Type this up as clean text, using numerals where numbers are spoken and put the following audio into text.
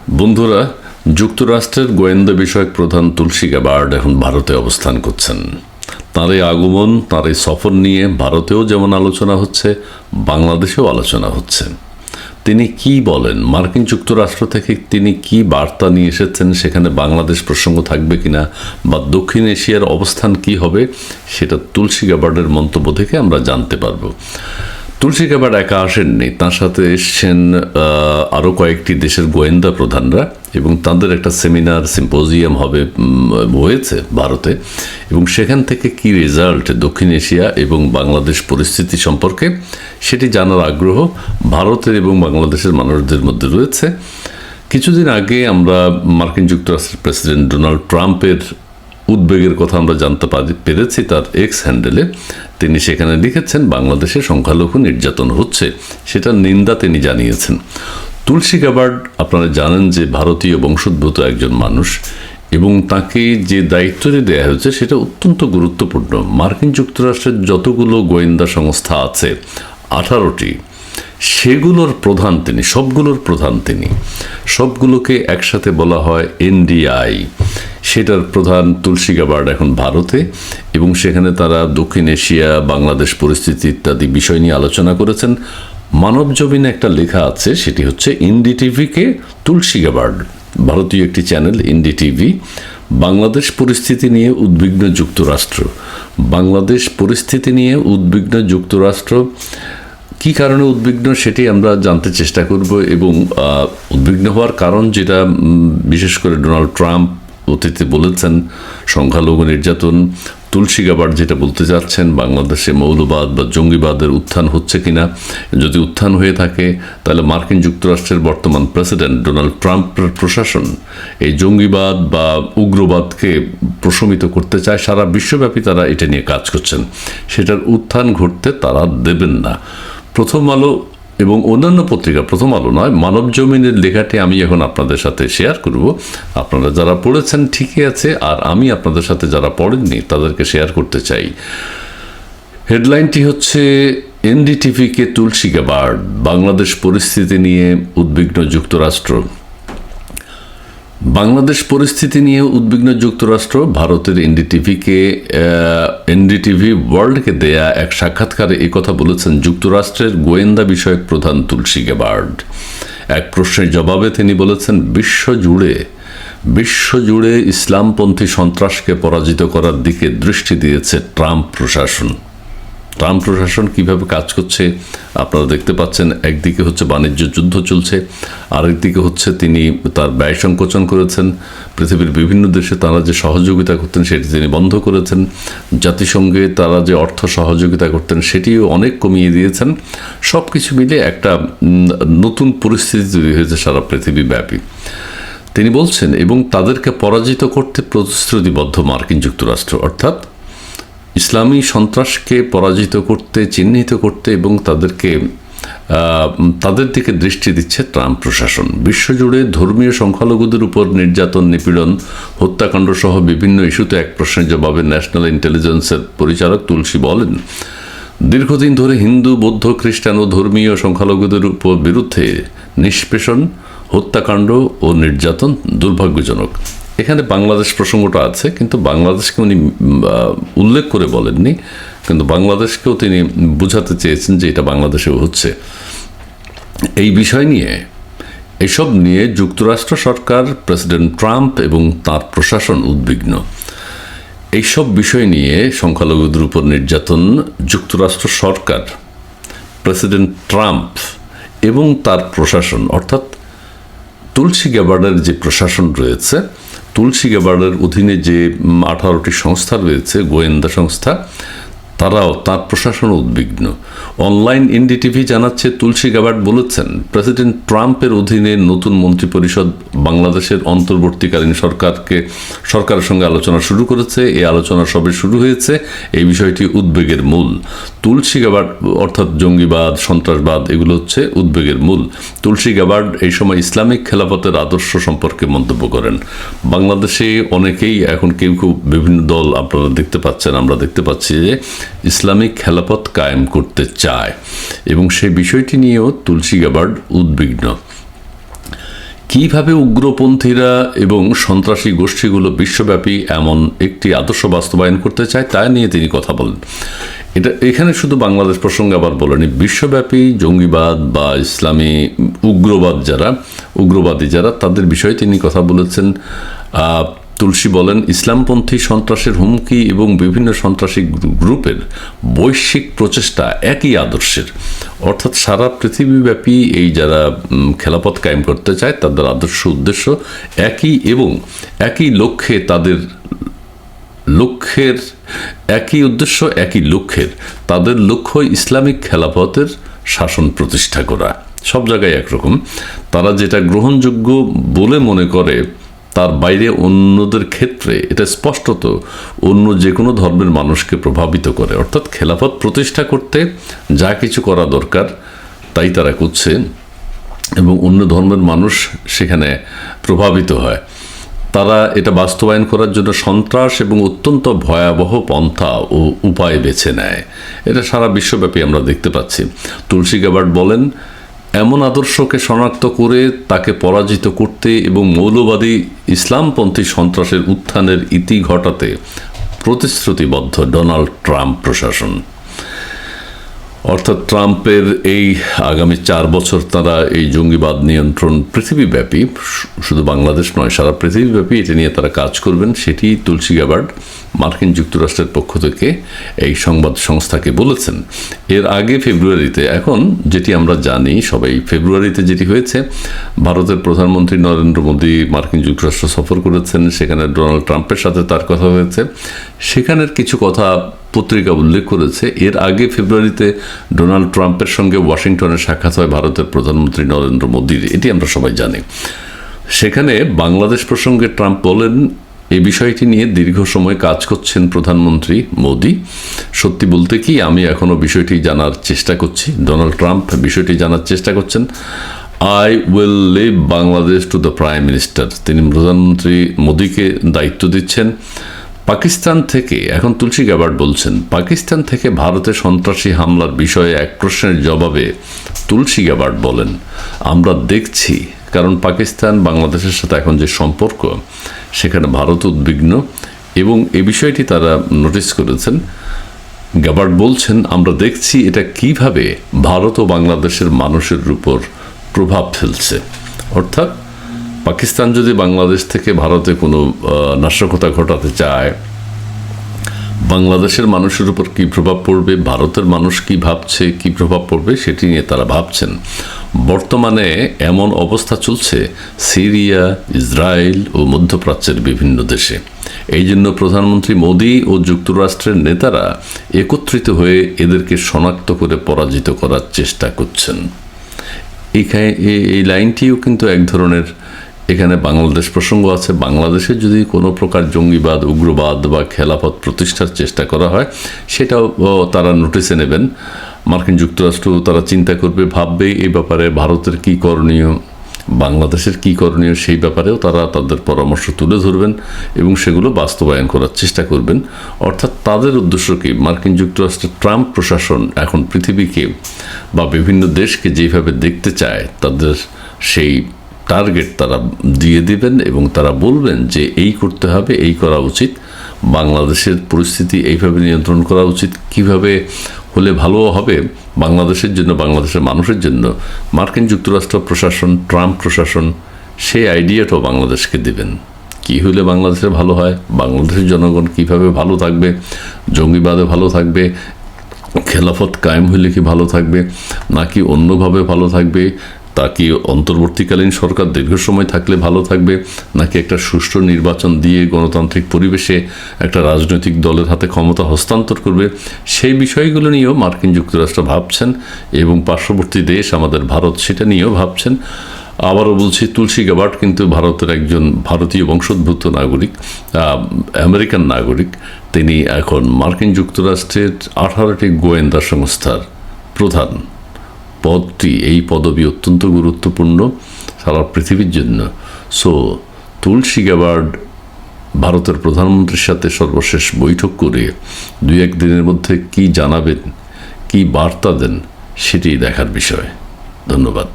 বন্ধুরা, যুক্তরাষ্ট্রের গোয়েন্দা বিষয়ক প্রধান তুলসী গ্যাবার্ড এখন ভারতে অবস্থান করছেন। তাঁর এই আগমন, তাঁর এই সফর নিয়ে ভারতেও যেমন আলোচনা হচ্ছে, বাংলাদেশেও আলোচনা হচ্ছে। তিনি কি বলেন, মার্কিন যুক্তরাষ্ট্র থেকে তিনি কি বার্তা নিয়ে এসেছেন, সেখানে বাংলাদেশ প্রসঙ্গ থাকবে কিনা বা দক্ষিণ এশিয়ার অবস্থান কি হবে, সেটা তুলসী গ্যাবার্ডের মন্তব্য থেকে আমরা জানতে পারবো। তুলসী গ্যাবার্ড একা আসেননি, তার সাথে এসছেন আরও কয়েকটি দেশের গোয়েন্দা প্রধানরা, এবং তাদের একটা সেমিনার সিম্পোজিয়াম হয়েছে ভারতে, এবং সেখান থেকে কি রেজাল্ট দক্ষিণ এশিয়া এবং বাংলাদেশ পরিস্থিতি সম্পর্কে সেটি জানার আগ্রহ ভারতের এবং বাংলাদেশের মানুষদের মধ্যে রয়েছে। কিছুদিন আগে আমরা মার্কিন যুক্তরাষ্ট্রের প্রেসিডেন্ট ডোনাল্ড ট্রাম্পের উদ্বেগের কথা আমরা জানতে পেরেছি তার এক্স হ্যান্ডেলে। তিনি সেখানে লিখেছেন বাংলাদেশে সংখ্যালঘু নির্যাতন হচ্ছে, সেটার নিন্দা তিনি জানিয়েছেন। তুলসী গ্যাবার্ড আপনারা জানেন যে ভারতীয় বংশোদ্ভূত একজন মানুষ, এবং তাকে যে দায়িত্বটি দেওয়া হয়েছে সেটা অত্যন্ত গুরুত্বপূর্ণ। মার্কিন যুক্তরাষ্ট্রের যতগুলো গোয়েন্দা সংস্থা আছে 18টি, সেগুলোর প্রধান তিনি, সবগুলোকে একসাথে বলা হয় NDI। সেটার প্রধান তুলসী গ্যাবার্ড এখন ভারতে, এবং সেখানে তারা দক্ষিণ এশিয়া, বাংলাদেশ পরিস্থিতি ইত্যাদি বিষয় নিয়ে আলোচনা করেছেন। মানবজমিনে একটা লেখা আছে, সেটি হচ্ছে NDTV-কে তুলসী গ্যাবার্ড, ভারতীয় একটি চ্যানেল NDTV, বাংলাদেশ পরিস্থিতি নিয়ে উদ্বিগ্ন যুক্তরাষ্ট্র। বাংলাদেশ পরিস্থিতি নিয়ে উদ্বিগ্ন যুক্তরাষ্ট্র, কী কারণে উদ্বিগ্ন সেটি আমরা জানতে চেষ্টা করব, এবং উদ্বিগ্ন হওয়ার কারণ যেটা বিশেষ করে ডোনাল্ড ট্রাম্প অতীতে বলেছেন, সংখ্যালঘু নির্যাতন। তুলসী গ্যাবার্ড যেটা বলতে চাচ্ছেন, বাংলাদেশে মৌলবাদ বা জঙ্গিবাদের উত্থান হচ্ছে কিনা, যদি উত্থান হয়ে থাকে তাহলে মার্কিন যুক্তরাষ্ট্রের বর্তমান প্রেসিডেন্ট ডোনাল্ড ট্রাম্পের প্রশাসন এই জঙ্গিবাদ বা উগ্রবাদকে প্রশমিত করতে চায়। সারা বিশ্বব্যাপী তারা এটা নিয়ে কাজ করছেন, সেটার উত্থান ঘটতে তারা দেবেন না। প্রথম আলো এবং অন্যান্য পত্রিকা, প্রথম আলো নয়, মানবজমিনের লেখাটি আমি এখন আপনাদের সাথে শেয়ার করব। আপনারা যারা পড়েছেন ঠিকই আছে, আর আমি আপনাদের সাথে যারা পড়েননি তাদেরকে শেয়ার করতে চাই। হেডলাইনটি হচ্ছে NDTV-কে তুলসী গ্যাবার্ড, বাংলাদেশ পরিস্থিতি নিয়ে উদ্বিগ্ন যুক্তরাষ্ট্র। বাংলাদেশ পরিস্থিতি নিয়ে উদ্বিগ্ন যুক্তরাষ্ট্র। ভারতের NDTV ওয়ার্ল্ডকে দেয়া এক সাক্ষাৎকারে এই কথা বলেছেন যুক্তরাষ্ট্রের গোয়েন্দা বিষয়ক প্রধান তুলসী গ্যাবার্ড। এক প্রশ্নের জবাবে তিনি বলেছেন, বিশ্বজুড়ে ইসলামপন্থী সন্ত্রাসকে পরাজিত করার দিকে দৃষ্টি দিয়েছে ট্রাম্প প্রশাসন। ট্রাম্প প্রশাসন কীভাবে কাজ করছে আপনারা দেখতে পাচ্ছেন। একদিকে হচ্ছে বাণিজ্য যুদ্ধ চলছে, আরেকদিকে হচ্ছে তিনি তার ব্যয় সংকোচন করেছেন। পৃথিবীর বিভিন্ন দেশে তারা যে সহযোগিতা করতেন সেটি তিনি বন্ধ করেছেন। জাতিসংঘে তারা যে অর্থ সহযোগিতা করতেন সেটিও অনেক কমিয়ে দিয়েছেন। সব কিছু মিলে একটা নতুন পরিস্থিতি তৈরি হয়েছে সারা পৃথিবীব্যাপী, তিনি বলছেন। এবং তাদেরকে পরাজিত করতে প্রতিশ্রুতিবদ্ধ মার্কিন যুক্তরাষ্ট্র, অর্থাৎ ইসলামী সন্ত্রাসকে পরাজিত করতে, চিহ্নিত করতে এবং তাদের দিকে দৃষ্টি দিচ্ছে ট্রাম্প প্রশাসন। বিশ্বজুড়ে ধর্মীয় সংখ্যালঘুদের উপর নির্যাতন, নিপীড়ন, হত্যাকাণ্ড সহ বিভিন্ন ইস্যুতে এক প্রশ্নের জবাবে ন্যাশনাল ইন্টেলিজেন্সের পরিচালক তুলসী বলেন, দীর্ঘদিন ধরে হিন্দু, বৌদ্ধ, খ্রিস্টান ও ধর্মীয় সংখ্যালঘুদের বিরুদ্ধে নিষ্পেষণ, হত্যাকাণ্ড ও নির্যাতন দুর্ভাগ্যজনক। এখানে বাংলাদেশ প্রসঙ্গটা আছে, কিন্তু বাংলাদেশকে উনি উল্লেখ করে বলেননি, কিন্তু বাংলাদেশকেও তিনি বোঝাতে চেয়েছেন যে এটা বাংলাদেশেও হচ্ছে। এই বিষয় নিয়ে, এসব নিয়ে যুক্তরাষ্ট্র সরকার, প্রেসিডেন্ট ট্রাম্প এবং তার প্রশাসন উদ্বিগ্ন। এইসব বিষয় নিয়ে, সংখ্যালঘুদের উপর নির্যাতন, যুক্তরাষ্ট্র সরকার, প্রেসিডেন্ট ট্রাম্প এবং তার প্রশাসন, অর্থাৎ তুলসী গ্যাবার্ডের যে প্রশাসন রয়েছে, তুলসী গ্যাবার্ডের অধীনে যে 18টি সংস্থা রয়েছে, গোয়েন্দা সংস্থা, তারাও, তার প্রশাসন উদ্বিগ্ন। অনলাইন NDTV জানাচ্ছে, তুলসী গ্যাবার্ড বলেছেন, প্রেসিডেন্ট ট্রাম্পের অধীনে নতুন মন্ত্রিপরিষদ বাংলাদেশের অন্তর্বর্তীকালীন সরকারের সঙ্গে আলোচনা শুরু করেছে। এই আলোচনা সবে শুরু হয়েছে, এই বিষয়টি উদ্বেগের মূল। তুলসী গ্যাবার্ড, অর্থাৎ জঙ্গিবাদ, সন্ত্রাসবাদ, এগুলো হচ্ছে উদ্বেগের মূল। তুলসী গ্যাবার্ড এই সময় ইসলামিক খেলাফতের আদর্শ সম্পর্কে মন্তব্য করেন। বাংলাদেশে অনেকেই এখন কেউ বিভিন্ন দল আপনারা দেখতে পাচ্ছেন, আমরা দেখতে পাচ্ছি যে ইসলামিক খেলাফত কায়েম করতে চায়, এবং সেই বিষয়টি নিয়েও তুলসী গ্যাবার্ড উদ্বিগ্ন। কিভাবে উগ্রপন্থীরা এবং সন্ত্রাসী গোষ্ঠীগুলো বিশ্বব্যাপী এমন একটি আদর্শ বাস্তবায়ন করতে চায় তা নিয়ে তিনি কথা বলেন। এখানে শুধু বাংলাদেশ প্রসঙ্গে আবার বলেনি, বিশ্বব্যাপী জঙ্গিবাদ বা ইসলামী উগ্রবাদী যারা তাদের বিষয়ে তিনি কথা বলেছেন। তুলসী বলেন, ইসলামপন্থী সন্ত্রাসের হুমকি এবং বিভিন্ন সন্ত্রাসী গ্রুপের বৈশ্বিক প্রচেষ্টা একই আদর্শের, অর্থাৎ সারা পৃথিবীব্যাপী এই যারা খেলাফত কায়েম করতে চায় তাদের আদর্শ উদ্দেশ্য একই এবং একই লক্ষ্যে তাদের লক্ষ্য ইসলামিক খেলাফতের শাসন প্রতিষ্ঠা করা। সব জায়গায় একরকম, তারা যেটা গ্রহণযোগ্য বলে মনে করে তার বাইরে অন্যদের ক্ষেত্রে এটা স্পষ্টত অন্য যে কোনো ধর্মের মানুষকে প্রভাবিত করে। অর্থাৎ খেলাফত প্রতিষ্ঠা করতে যা কিছু করা দরকার তাই তারা করছে এবং অন্য ধর্মের মানুষ সেখানে প্রভাবিত হয়। তারা এটা বাস্তবায়ন করার জন্য সন্ত্রাস এবং অত্যন্ত ভয়াবহ পন্থা ও উপায় বেছে নেয়। এটা সারা বিশ্বব্যাপী আমরা দেখতে পাচ্ছি। তুলসী গ্যাবার্ড বলেন, এমন আদর্শকে শনাক্ত করে তাকে পরাজিত করতে এবং মৌলবাদী ইসলামপন্থী সন্ত্রাসের উত্থানের ইতি ঘটাতে প্রতিশ্রুতিবদ্ধ ডোনাল্ড ট্রাম্প প্রশাসন। অর্থাৎ ট্রাম্পের এই আগামী 4 বছর তারা এই জঙ্গিবাদ নিয়ন্ত্রণ পৃথিবীব্যাপী, শুধু বাংলাদেশ নয় সারা পৃথিবীব্যাপী এটা নিয়ে তারা কাজ করবেন, সেটি তুলসী গ্যাবার্ড মার্কিন যুক্তরাষ্ট্রের পক্ষ থেকে এই সংবাদ সংস্থাকে বলেছেন। এর আগে ফেব্রুয়ারিতে, এখন যেটি আমরা জানি সবাই, ফেব্রুয়ারিতে যেটি হয়েছে, ভারতের প্রধানমন্ত্রী নরেন্দ্র মোদী মার্কিন যুক্তরাষ্ট্র সফর করেছেন, সেখানে ডোনাল্ড ট্রাম্পের সাথে তার কথা হয়েছে, সেখানের কিছু কথা পত্রিকা উল্লেখ করেছে। এর আগে ফেব্রুয়ারিতে ডোনাল্ড ট্রাম্পের সঙ্গে ওয়াশিংটনে সাক্ষাৎ হয় ভারতের প্রধানমন্ত্রী নরেন্দ্র মোদীর, এটি আমরা সবাই জানি। সেখানে বাংলাদেশ প্রসঙ্গে ট্রাম্প বলেন, এই বিষয়টি নিয়ে দীর্ঘ সময় কাজ করছেন প্রধানমন্ত্রী মোদী। সত্যি বলতে কি, আমি এখনো বিষয়টি জানার চেষ্টা করছি। ডোনাল্ড ট্রাম্প বিষয়টি জানার চেষ্টা করছেন। I will leave Bangladesh to the prime minister, তিনি প্রধানমন্ত্রী মোদীকে দায়িত্ব দিচ্ছেন। পাকিস্তান থেকে, এখন তুলসী গ্যাবার্ড বলছেন, পাকিস্তান থেকে ভারতে সন্ত্রাসী হামলার বিষয়ে এক প্রশ্নের জবাবে তুলসী গ্যাবার্ড বলেন, আমরা দেখছি, কারণ পাকিস্তান বাংলাদেশের সাথে এখন যে সম্পর্ক সেখানে ভারত উদ্বিগ্ন এবং এই বিষয়টি তারা নোটিস করেছেন। গ্যাবার্ড বলছেন, আমরা দেখছি এটা কিভাবে ভারত ও বাংলাদেশের মানুষের উপর প্রভাব ফেলছে। অর্থাৎ পাকিস্তান যদি বাংলাদেশ থেকে ভারতে কোনো নাশকতা ঘটাতে চায়, বাংলাদেশের মানুষের উপর কী প্রভাব পড়বে, ভারতের মানুষ কী ভাবছে, কী প্রভাব পড়বে সেটি নিয়ে তারা ভাবছেন। বর্তমানে এমন অবস্থা চলছে সিরিয়া, ইসরায়েল ও মধ্যপ্রাচ্যের বিভিন্ন দেশে। এই জন্য প্রধানমন্ত্রী মোদী ও যুক্তরাষ্ট্রের নেতারা একত্রিত হয়ে এদেরকে শনাক্ত করে পরাজিত করার চেষ্টা করছেন। এই লাইনটিও কিন্তু এক ধরনের, এখানে বাংলাদেশ প্রসঙ্গ আছে। বাংলাদেশে যদি কোনো প্রকার জঙ্গিবাদ, উগ্রবাদ বা খেলাফত প্রতিষ্ঠার চেষ্টা করা হয়, সেটাও তারা নোটিসে নেবেন। মার্কিন যুক্তরাষ্ট্র তারা চিন্তা করবে, ভাববে এই ব্যাপারে ভারতের কী করণীয়, বাংলাদেশের কী করণীয়, সেই ব্যাপারেও তারা তাদের পরামর্শ তুলে ধরবেন এবং সেগুলো বাস্তবায়ন করার চেষ্টা করবেন। অর্থাৎ তাদের উদ্দেশ্য কি, মার্কিন যুক্তরাষ্ট্রের ট্রাম্প প্রশাসন এখন পৃথিবীকে বা বিভিন্ন দেশকে যেভাবে দেখতে চায়, তাদের সেই টার্গেট তারা দিয়ে দিবেন এবং তারা বলবেন যে এই করতে হবে, এই করা উচিত, বাংলাদেশের পরিস্থিতি এইভাবে নিয়ন্ত্রণ করা উচিত, কিভাবে হলে ভালো হবে বাংলাদেশের জন্য, বাংলাদেশের মানুষের জন্য। মার্কিন যুক্তরাষ্ট্র প্রশাসন, ট্রাম্প প্রশাসন সেই আইডিয়াটাও বাংলাদেশকে দিবেন, কী হলে বাংলাদেশের ভালো হয়, বাংলাদেশের জনগণ কিভাবে ভালো থাকবে, জঙ্গিবাদে ভালো থাকবে, খেলাফত কায়েম হইলে কি ভালো থাকবে নাকি অন্যভাবে ভালো থাকবে, তা কি অন্তর্বর্তীকালীন সরকার দীর্ঘ সময় থাকলে ভালো থাকবে নাকি একটা সুষ্ঠু নির্বাচন দিয়ে গণতান্ত্রিক পরিবেশে একটা রাজনৈতিক দলের হাতে ক্ষমতা হস্তান্তর করবে, সেই বিষয়গুলো নিয়েও মার্কিন যুক্তরাষ্ট্র ভাবছেন এবং পার্শ্ববর্তী দেশ আমাদের ভারত সেটা নিয়েও ভাবছেন। আবারও বলছি, তুলসী গ্যাবার্ড কিন্তু ভারতের একজন ভারতীয় বংশোদ্ভূত নাগরিক, আমেরিকান নাগরিক। তিনি এখন মার্কিন যুক্তরাষ্ট্রের 18টি গোয়েন্দা সংস্থার প্রধান। পদটি, এই পদবি অত্যন্ত গুরুত্বপূর্ণ সারা পৃথিবীর জন্য। সো তুলসী গ্যাবার্ড ভারতের প্রধানমন্ত্রীর সাথে সর্বশেষ বৈঠক করে 2-1 দিনের মধ্যে কি জানাবেন, কি বার্তা দেন, সেটি দেখার বিষয়। ধন্যবাদ।